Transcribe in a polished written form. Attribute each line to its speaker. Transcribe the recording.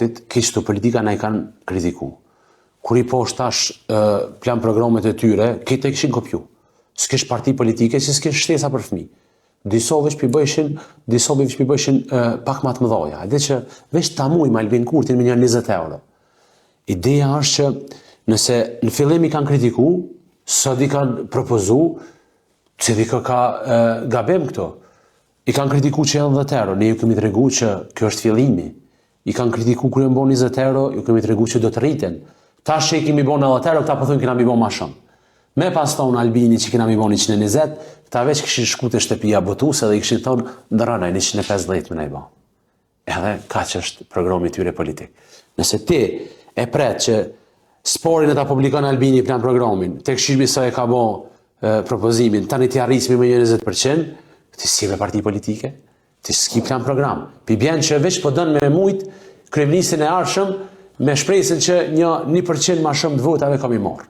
Speaker 1: Kështu politika na i kanë kritiku. Kur i poshtë tash plan programet e tyre, këtë e kishin kopju. S'kesh parti politike, si s'kesh shtesa për fëmijë. Disa veç pi bëjshin pak më të mëdha. Edhe që veç ta muj me Albin Kurtin me 20 euro. Ideja është që nëse në fillim i kanë kritiku, sot i kanë propozu, që dikë ka gabim këto. I kanë kritiku që janë 10 euro, ne ju kemi tregu që kjo është fillimi. I kanë kritiku kur e mbon 20 euro, ju kemi tregu që do të rriten. Tash që i kemi bon 10 euro, këta po thonë kena mi bon ma shumë. Me pas thonë Albini që kena mi bon 120, këta veç këshin shku të shtëpia botuse dhe i këshin thonë ndërënaj 150 me na i bon. Edhe ka që është programi tyre politik. Nëse ti e pret që sporin e ta publikon Albini plan programin, te këshirë sa e ka bon propozimin, tani ti arrismi me 20%, ti si me parti politike, ti s'ki plan program. Pi bjen që veç po dënë me mujt kryeministrin e arshëm me shpresën që 1% ma shumë të votave kam i marrë.